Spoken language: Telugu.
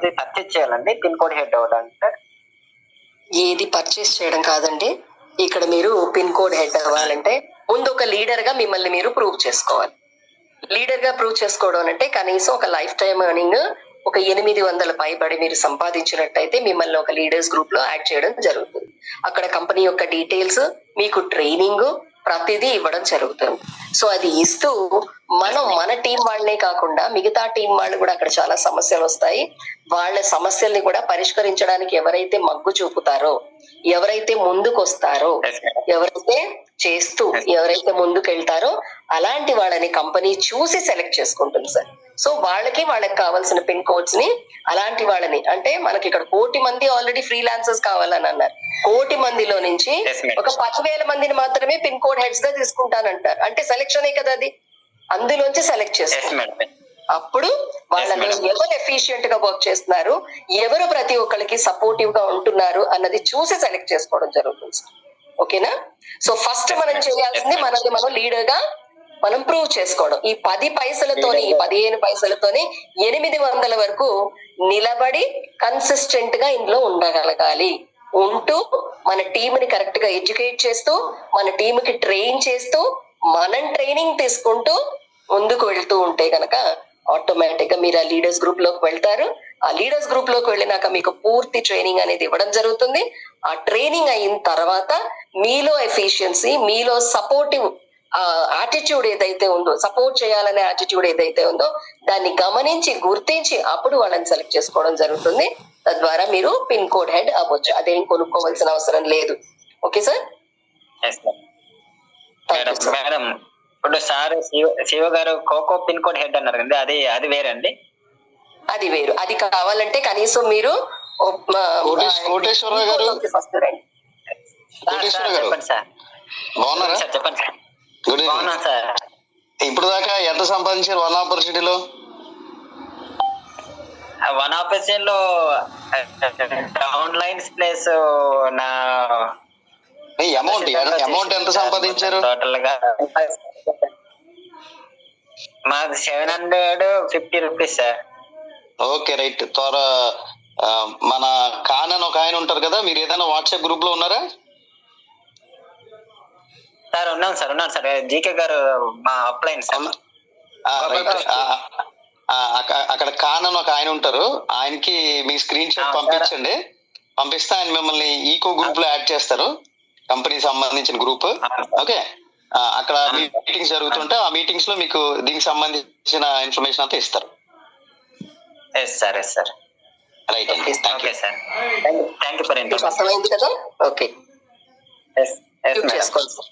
ఏది పర్చేజ్ చేయాలండి పిన్ కోడ్ హెడ్ అవ్వడానికి సార్? ఏది పర్చేస్ చేయడం కాదండి. ఇక్కడ మీరు పిన్ కోడ్ హెడ్ అవ్వాలంటే ముందు ఒక లీడర్ గా మిమ్మల్ని మీరు ప్రూవ్ చేసుకోవాలి. లీడర్ గా ప్రూవ్ చేసుకోవడం అంటే కనీసం ఒక లైఫ్ టైమ్ ఎర్నింగ్ ఒక 800 పైబడి మీరు సంపాదించినట్టయితే మిమ్మల్ని ఒక లీడర్స్ గ్రూప్ లో యాడ్ చేయడం జరుగుతుంది. అక్కడ కంపెనీ యొక్క డీటెయిల్స్, మీకు ట్రైనింగ్ ప్రతిదీ ఇవ్వడం జరుగుతుంది. సో అది ఇస్తూ మన టీం వాళ్ళనే కాకుండా మిగతా టీం వాళ్ళు కూడా అక్కడ చాలా సమస్యలు వస్తాయి. వాళ్ళ సమస్యల్ని కూడా పరిష్కరించడానికి ఎవరైతే మగ్గు చూపుతారో, ఎవరైతే ముందుకు వస్తారో, ఎవరైతే చేస్తూ ఎవరైతే ముందుకు వెళ్తారో అలాంటి వాళ్ళని కంపెనీ చూసి సెలెక్ట్ చేసుకుంటుంది సార్. సో వాళ్ళకి కావాల్సిన పిన్ కోడ్స్ ని అలాంటి వాళ్ళని, అంటే మనకి ఇక్కడ 1,000,000 మంది ఆల్రెడీ ఫ్రీలాన్సర్స్ కావాలని అన్నారు. 1,000,000 మందిలో నుంచి ఒక 10,000 మందిని మాత్రమే పిన్ కోడ్ హెడ్స్ గా తీసుకుంటానంటారు. అంటే సెలెక్షన్ కదా అది, అందులోంచి సెలెక్ట్ చేస్తారు. అప్పుడు వాళ్ళని ఎవరు ఎఫిషియెంట్ గా వర్క్ చేస్తున్నారు, ఎవరు ప్రతి ఒక్కరికి సపోర్టివ్ గా ఉంటున్నారు అన్నది చూసి సెలెక్ట్ చేసుకోవడం జరుగుతుంది సార్. ఓకేనా? సో ఫస్ట్ మనం చేయాల్సింది మనల్ని మనం లీడర్ గా మనం ప్రూవ్ చేసుకోవడం. ఈ 10 పైసలతోని, 15 పైసలతోని 800 వరకు నిలబడి కన్సిస్టెంట్ గా ఇందులో ఉండగలగాలి. ఉంటూ మన టీంని కరెక్ట్ గా ఎడ్యుకేట్ చేస్తూ, మన టీంకి ట్రైన్ చేస్తూ, మనం ట్రైనింగ్ తీసుకుంటూ ముందుకు వెళ్తూ ఉంటే గనక ఆటోమేటిక్ గా మీరు ఆ లీడర్స్ గ్రూప్ లోకి వెళ్తారు. ఆ లీడర్స్ గ్రూప్ లోకి వెళ్ళినాక మీకు పూర్తి ట్రైనింగ్ అనేది ఇవ్వడం జరుగుతుంది. ఆ ట్రైనింగ్ అయిన తర్వాత మీలో ఎఫిషియన్సీ, మీలో సపోర్టివ్ యాటిట్యూడ్ ఏదైతే ఉందో, సపోర్ట్ చేయాలనే యాటిట్యూడ్ ఏదైతే ఉందో దాన్ని గమనించి గుర్తించి అప్పుడు వాళ్ళని సెలెక్ట్ చేసుకోవడం జరుగుతుంది. తద్వారా మీరు పిన్ కోడ్ హెడ్ అవ్వచ్చు. అదేం కొనుక్కోవాల్సిన అవసరం లేదు. Okay sir? మేడం ఇప్పుడు సార్ శివ గారు కోకో పిన్ కోడ్ హెడ్ అన్నారు కదా, అది వేరండి? అది వేరు. అది కావాలంటే కనీసం మీరు కోటేశ్వరరావు గారు చెప్పండి సార్. బాగున్నారా? చెప్పండి సార్. గుడ్ బాగున్నా సార్. ఇప్పుడు దాకా ఎంత సంపాదించారు వన్ ఆపర్చునిటీలో? వన్ ఆపర్చునిటీలో డౌన్ లైన్స్ ప్లేస్ నా అమౌంట్ ఎంత సంపాదించారు టోటల్ గా? మాది 750 రూపీస్ సార్. Okay right. మన ఖాన్ అని ఒక ఆయన ఉంటారు కదా, మీరు ఏదైనా వాట్సాప్ గ్రూప్ లో ఉన్నారా? సార్ ఉన్నాను సార్. జీకే గారు మా అప్లైన్ సార్. అక్కడ ఖాన్ అని ఒక ఆయన ఉంటారు, ఆయనకి మీ స్క్రీన్ షాట్ పంపించండి. పంపిస్తే ఆయన మిమ్మల్ని ఈకో గ్రూప్ లో యాడ్ చేస్తారు, కంపెనీకి సంబంధించిన గ్రూప్. ఓకే, అక్కడ మీటింగ్స్ జరుగుతుంటే ఆ మీటింగ్స్ లో మీకు దీనికి సంబంధించిన ఇన్ఫర్మేషన్ అంతా ఇస్తారు. సార్ రైట్ అండి. Okay sir, thank you for information. అర్థమైంది కదా? ఓకే, చేసుకోండి సార్.